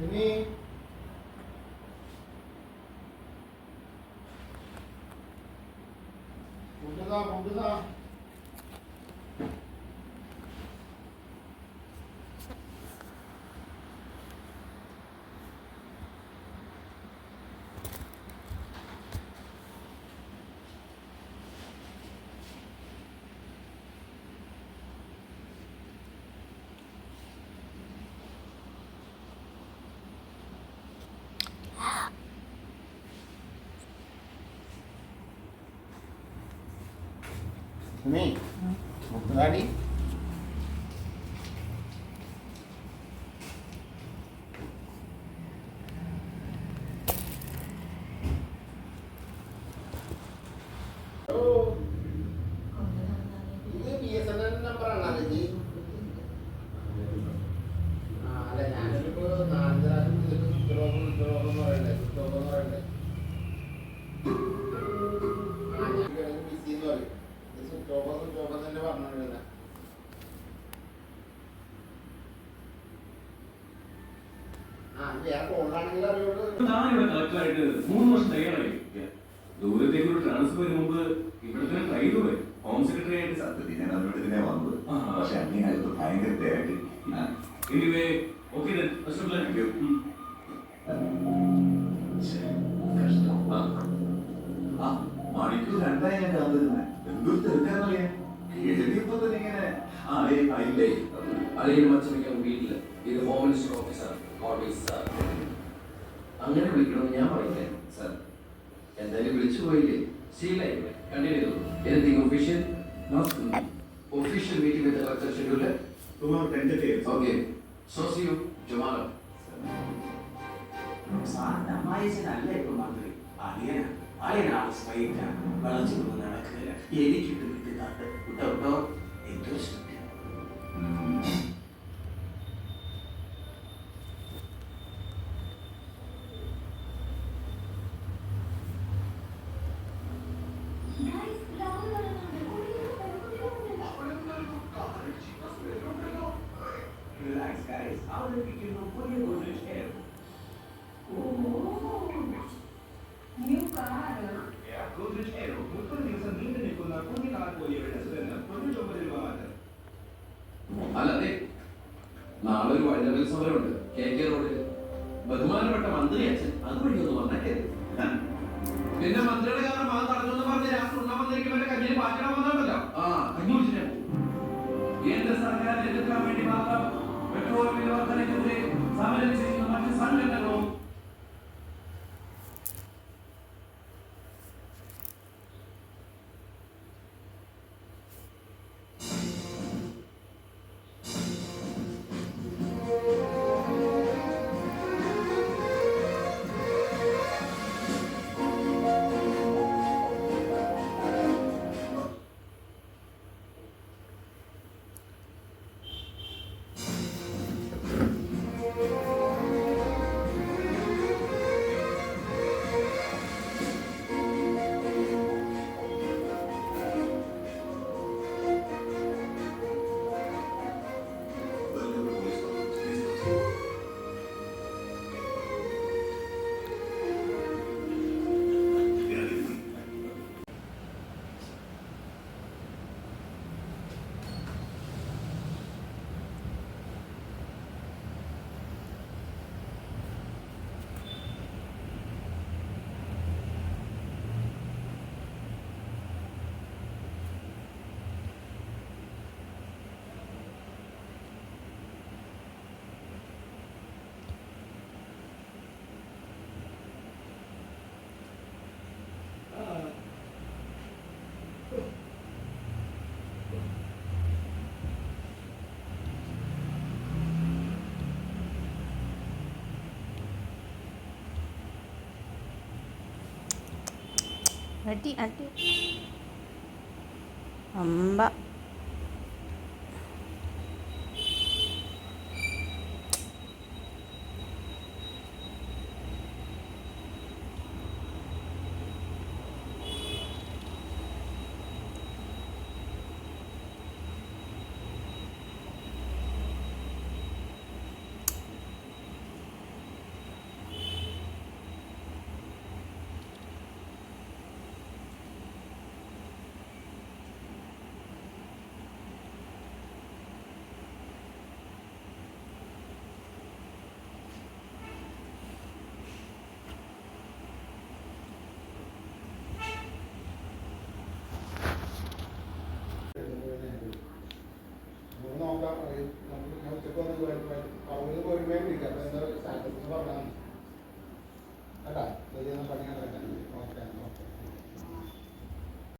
ഇനി കൊണ്ടുതാ ini tadi ini biasanya nomor anak lagi ada yang itu nanti itu dorong orang തന്നെ പറഞ്ഞോണ്ടിരുന്നത് വേറെ ഫോണിലാണെങ്കിൽ അറിയുള്ളൂ. ഞാനിവിടെ കളക്ടറായിട്ട് 3 വർഷം തയ്യാറായി. ദൂരത്തേക്ക് ഒരു ട്രാൻസ്ഫർ മുമ്പ് ഇവിടെ ട്രൈ ചെയ്തോളെ ഹോം സെക്രട്ടറി ആയിട്ട്. സത്യത്തിൽ ഞാൻ അതിനോട് ഇതിനെ വന്നത്, പക്ഷെ അങ്ങനെ അത് ഭയങ്കര തിരക്ക്. Anyway okay then best of luck. കഷ്ടം. മണിക്കൂർ 2 ഞാൻ കാത്തിരുന്നെ. എന്തൊരു തിരക്കാന്നറിയാം. എഴുതിയപ്പോ തന്നെ ഇങ്ങനെ ആയില്ലേ. അളിയന് മച്ചമിക്കാൻ വീട്ടില് ഇത് home minister officer always sir അങ്ങനെ വിളിക്കണമെന്ന് ഞാൻ പറയില്ലേ സാർ. എന്തായാലും വിളിച്ചു പോയില്ലേ, ശീലായില്ലേ, കണ്ടിന്യൂ ചെയ്തു. Anything official meeting with the collector schedule tomorrow 10:30. okay so see you tomorrow. സാറിന്റെ അമ്മായിച്ചനല്ല ഇപ്പൊ മന്ത്രി, അളിയനാണ് സ്ട്രൈറ്റ് വളച്ചു നടക്കുക. എനിക്കിട്ട് വിട്ട് തട്ട് വിട്ടോ ഏറ്റവും ശ്രദ്ധ. Relax guys, ahora que yo no puedo conocer. New car. Godrej Aero, 30 ദിവസം നീണ്ടു നിൽക്കുന്ന പുതിയ കാർ പോലെയുള്ള സുഗന്ധം 99 രൂപ മാത്രം. അല്ലാതെ നാളെ ഒരു വഴിതടൽ സമരമുണ്ട് KK റോഡിൽ. ബഹുമാനപ്പെട്ട മന്ത്രി അച്ഛൻ അതുവഴി ഒന്ന് വന്നേക്കരുത്. പിന്നെ മന്ത്രിയുടെ കാരണം ആ തടഞ്ഞെന്ന് പറഞ്ഞ് രാഷ്ട്രം ഉണ്ണാൻ വന്നിരിക്കുന്നവരെ കഞ്ഞിയിൽ പാറ്റണം വന്നാണല്ലോ. കഞ്ഞി കുടിച്ചിട്ടേ പോകും. കേന്ദ്ര സർക്കാർ എതിർക്കാൻ വേണ്ടി മാത്രം പെട്രോൾ വില വർധനയ്ക്കെതിരെ സമരം ചെയ്യുന്ന മറ്റ് സംഘടനകളും അടി അടി അമ്പ നമുക്ക് നോക്കാം. നമുക്ക് ഞാൻ ഉച്ചക്ക് വന്ന് പറവൂർ ഒരുമേ വിളിക്കാം. അപ്പോൾ എന്താ സ്റ്റാറ്റസ് പറഞ്ഞാൽ മതി കേട്ടാ. പണിയാണ് കേട്ടോ. ഓക്കെ.